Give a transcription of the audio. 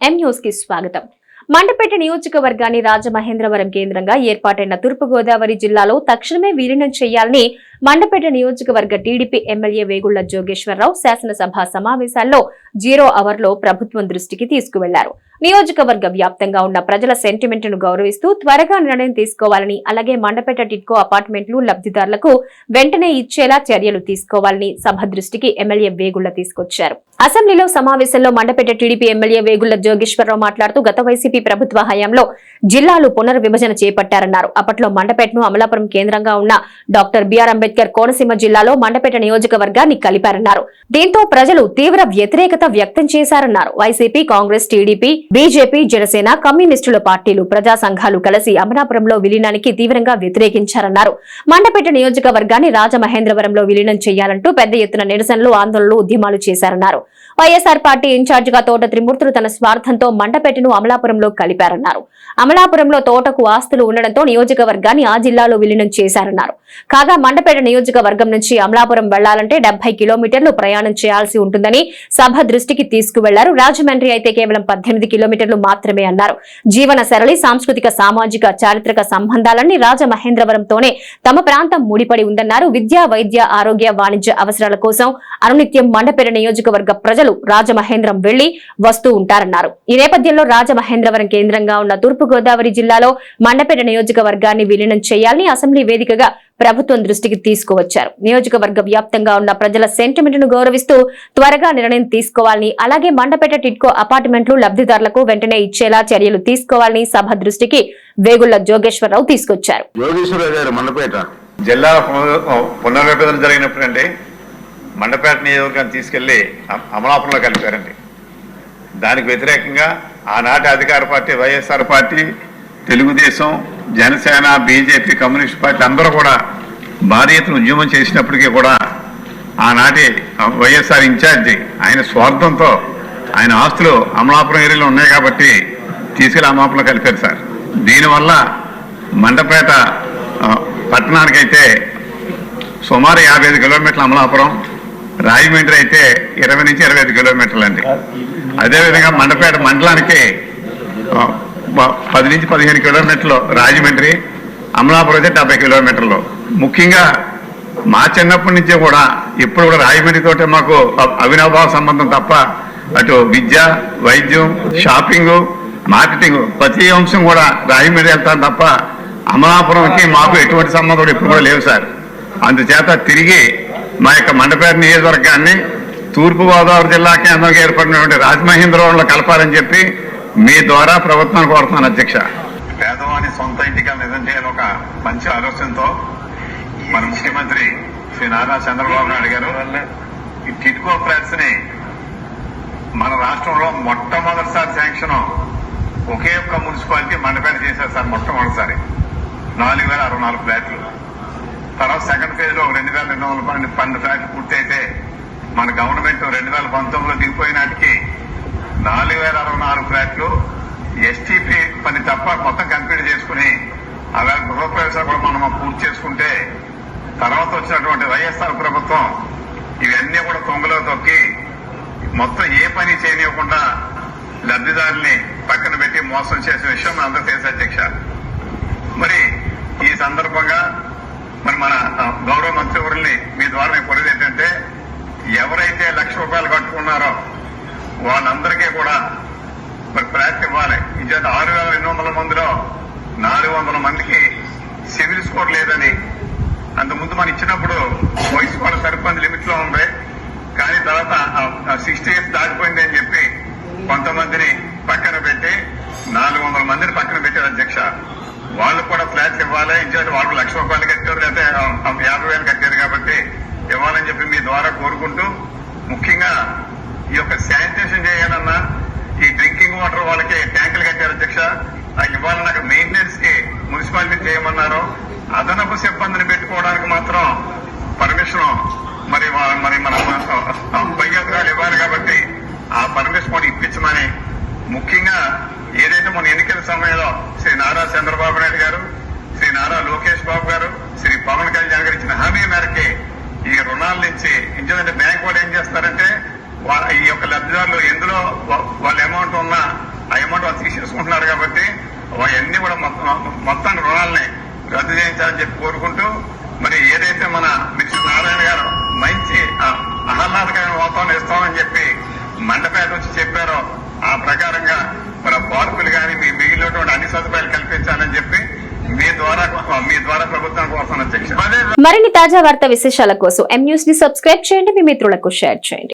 M news కి స్వాగతం. మండపేట నియోజకవర్గాన్ని రాజమహేంద్రవరం కేంద్రంగా ఏర్పాటైన తూర్పు గోదావరి జిల్లాలో తక్షణమే విలీనం చేయాలని మండపేట నియోజకవర్గ టీడీపీ ఎమ్మెల్యే వేగుళ్ల జోగేశ్వరరావు శాసనసభ సమావేశాల్లో 0 అవర్లో ప్రభుత్వం దృష్టికి తీసుకువెళ్లారు. నియోజకవర్గ వ్యాప్తంగా ఉన్న ప్రజల సెంటిమెంట్ ను గౌరవిస్తూ త్వరగా నిర్ణయం తీసుకోవాలని, అలాగే మండపేట టిడ్కో అపార్ట్మెంట్లు లబ్ధిదారులకు వెంటనే ఇచ్చేలా చర్యలు తీసుకోవాలని సభ దృష్టికి ఎమ్మెల్యే వేగుళ్ల తీసుకొచ్చారు. అసెంబ్లీలో సమావేశంలో మండపేట టీడీపీ ఎమ్మెల్యే వేగుళ్ల జోగేశ్వరరావు మాట్లాడుతూ గత వైసీపీ ప్రభుత్వ హయాంలో జిల్లాలు పునర్విభజన చేపట్టారన్నారు. అప్పట్లో మండపేటను అమలాపురం కేంద్రంగా ఉన్న డాక్టర్ బిఆర్ అంబేద్కర్ కోనసీమ జిల్లాలో మండపేట నియోజకవర్గాన్ని కలిపారన్నారు. దీంతో ప్రజలు తీవ్ర వ్యతిరేకత వ్యక్తం చేశారన్నారు. YCP, Congress, TDP, BJP, Janasena, కమ్యూనిస్టుల పార్టీలు, ప్రజా సంఘాలు కలిసి అమలాపురంలో విలీనానికి తీవ్రంగా వ్యతిరేకించారన్నారు. మండపేట నియోజకవర్గాన్ని రాజమహేంద్రవరంలో విలీనం చేయాలంటూ పెద్ద ఎత్తున నిరసనలు, ఆందోళనలు, ఉద్యమాలు చేశారన్నారు. వైఎస్ఆర్ పార్టీ ఇన్ఛార్జిగా తోట త్రిమూర్తులు తన స్వార్థంతో మండపేటను అమలాపురంలో కలిపారన్నారు. అమలాపురంలో తోటకు ఆస్తులు ఉండడంతో నియోజకవర్గాన్ని ఆ జిల్లాలో విలీనం చేశారన్నారు. కాగా మండపేట నియోజకవర్గం నుంచి అమలాపురం వెళ్లాలంటే 70 కిలోమీటర్లు ప్రయాణం చేయాల్సి ఉంటుందని సభ దృష్టికి తీసుకువెళ్లారు. రాజమండ్రి అయితే కేవలం 18 కిలోమీటర్లు మాత్రమే అన్నారు. జీవన సరళి, సాంస్కృతిక, సామాజిక, చారిత్రక సంబంధాలన్నీ రాజమహేంద్రవరంతోనే తమ ప్రాంతం ముడిపడి ఉందన్నారు. విద్య, వైద్య, ఆరోగ్య, వాణిజ్య అవసరాల కోసం అనునిత్యం మండపేట నియోజకవర్గ ప్రజలు రాజమహేంద్రం వెళ్లి వస్తూ ఉంటారన్నారు. ఈ నేపథ్యంలో రాజమహేంద్రవరం కేంద్రంగా ఉన్న తూర్పు గోదావరి జిల్లాలో మండపేట నియోజకవర్గాన్ని విలీనం చేయాలని అసెంబ్లీ వేదికగా ప్రభుత్వం దృష్టికి తీసుకువచ్చారు. నియోజకవర్గ వ్యాప్తంగా ఉన్న ప్రజల సెంటిమెంట్ ను గౌరవిస్తూ త్వరగా నిర్ణయం తీసుకోవాలని, అలాగే మండపేట టిడ్కో అపార్ట్మెంట్లు లబ్ధిదారులకు వెంటనే ఇచ్చేలా చర్యలు తీసుకోవాలని సభ దృష్టికి వేగుళ్ల జోగేశ్వరరావు తీసుకొచ్చారు. మండపేట జిల్లా పునర్విభజన జరిగినప్పుడండి మండపేట నియోజకవర్గాన్ని తీసుకెళ్లి అమలాపురంలో కలిపారండి. దానికి వ్యతిరేకంగా ఆనాటి అధికార party YSR party, Telugu Desam, Janasena, BJP, communist party అందరూ కూడా భారీ ఎత్తున ఉద్యమం చేసినప్పటికీ కూడా ఆనాటి వైఎస్ఆర్ ఇన్ఛార్జి ఆయన స్వార్థంతో ఆయన ఆస్తులు అమలాపురం ఏరియాలో ఉన్నాయి కాబట్టి తీసుకెళ్లి అమలాపురంలో కలిపారు సార్. దీనివల్ల మండపేట పట్టణానికైతే సుమారు 55 కిలోమీటర్లు అమలాపురం, రాజమండ్రి అయితే 20 నుంచి 25 కిలోమీటర్లు అండి. అదేవిధంగా మండపేట మండలానికి 10 నుంచి 15 కిలోమీటర్లు రాజమండ్రి, అమలాపురం అయితే 70 కిలోమీటర్లు. ముఖ్యంగా మా చిన్నప్పటి నుంచే కూడా ఇప్పుడు కూడా రాజమండ్రితోటే మాకు అవినాభావ సంబంధం తప్ప అటు విద్య, వైద్యం, షాపింగ్, మార్కెటింగ్ ప్రతి అంశం కూడా రాజమండ్రి వెళ్తాను తప్ప అమలాపురంకి మాకు ఎటువంటి సంబంధం ఇప్పుడు కూడా లేవు సార్. అందుచేత తిరిగి మా యొక్క మండపేట నియోజకవర్గాన్ని తూర్పుగోదావరి జిల్లా కేంద్రంగా ఏర్పడినటువంటి రాజమహేంద్రవరంలో కలపాలని చెప్పి మీ ద్వారా ప్రభుత్వాన్ని కోరుతున్నాను అధ్యక్ష. పేదవాని సొంత ఇంటికి నిజం చేయాలని ఒక మంచి ఆలోచనతో మన ముఖ్యమంత్రి శ్రీ నారా చంద్రబాబు నాయుడు గారు ఈ టిడ్కో ఫ్లాట్స్ ని మన రాష్ట్రంలో మొట్టమొదటిసారి శాంక్షన్ ఒకే ఒక్క మున్సిపాలిటీ మండపేట చేశారు సార్. మొట్టమొదటిసారి 4064 ఫ్లాట్లు. తర్వాత సెకండ్ ఫేజ్ లో 2212 ఫ్లాట్లు పూర్తయితే మన గవర్నమెంట్ 2019లో దిగిపోయిన నాటికి 4064 ఫ్లాట్లు ఎస్టీపీ పని తప్ప మొత్తం కంప్లీట్ చేసుకుని అలా గృహప్రవేశాలు కూడా మనం పూర్తి చేసుకుంటే తర్వాత వచ్చినటువంటి వైఎస్ఆర్ ప్రభుత్వం ఇవన్నీ కూడా తొంగలో తొక్కి మొత్తం ఏ పని చేయనివ్వకుండా లబ్ధిదారుల్ని పక్కన పెట్టి మోసం చేసిన విషయం మన అందరూ తెలుసు అధ్యక్ష. మరి ఈ సందర్భంగా మరి మన గౌరవ మంత్రివర్యుల్ని మీ ద్వారా నేను కోరేది ఏంటంటే ఎవరైతే ₹1,00,000 కట్టుకున్నారో వాళ్ళందరికీ కూడా మరి ఫ్లాట్ ఇవ్వాలి. ఇది 6,200 మందిలో 400 మందికి సివిల్ స్కోర్ లేదని అంతకుముందు మనం ఇచ్చినప్పుడు వయసు కూడా సరిపోయింది, లిమిట్ లో ఉంది. కానీ తర్వాత 60 ఇయర్స్ దాటిపోయింది అని చెప్పి కొంతమందిని పక్కన పెట్టి 400 మందిని పక్కన పెట్టారు అధ్యక్ష. వాళ్ళు కూడా ఫ్లాట్స్ ఇవ్వాలి. ఇంచేత వాళ్ళు ₹1,00,000 కట్టారు, లేకపోతే 50,000 కట్టారు కాబట్టి ఇవ్వాలని చెప్పి మీ ద్వారా కోరుకుంటూ, ముఖ్యంగా ఈ యొక్క శానిటేషన్ చేయాలన్నా ఈ డ్రింకింగ్ వాటర్ వాళ్ళకి ట్యాంకులు కట్టారు అధ్యక్ష. అది ఇవ్వాలన్నా అక్కడ మెయింటెనెన్స్ కి మున్సిపాలిటీ చేయమన్నారు. అదనపు సిబ్బందిని పెట్టుకోవడానికి మాత్రం పర్మిషన్ మరి మన పై అధికారులు ఇవ్వాలి కాబట్టి ఆ పర్మిషన్ కూడా ఇప్పించమని, ముఖ్యంగా ఏదైతే మన ఎన్నికల సమయంలో శ్రీ నారా చంద్రబాబు నాయుడు గారు, శ్రీ నారా లోకేష్ బాబు గారు, శ్రీ పవన్ కళ్యాణ్ గారు ఇచ్చిన హామీ మేరకి ఈ రుణాల నుంచి ఇంకేదంటే బ్యాంక్ వాళ్ళు ఏం చేస్తారంటే ఈ యొక్క లబ్ధిదారులు ఎందులో వాళ్ళ అమౌంట్ ఉన్నా ఆ అమౌంట్ వాళ్ళు తీసేసుకుంటున్నారు కాబట్టి అవన్నీ కూడా మొత్తం రుణాలని రద్దు చేయించాలని చెప్పి కోరుకుంటూ మరి ఏదైతే మన మినిస్టర్ నారాయణ గారు మంచి ఆహ్లాదకరమైన వాతావరణం ఇస్తామని చెప్పి మండపేట నుంచి చెప్పారో ఆ ప్రకారంగా మన పార్కులు కానీ మీ మిగిలినటువంటి అన్ని సదుపాయాలు కల్పించాలని చెప్పి మీ ద్వారా ప్రభుత్వం కోసం అధ్యక్ష. మరిన్ని తాజా వార్తా విశేషాల కోసం M News ని సబ్స్క్రైబ్ చేయండి, మీ మిత్రులకు షేర్ చేయండి.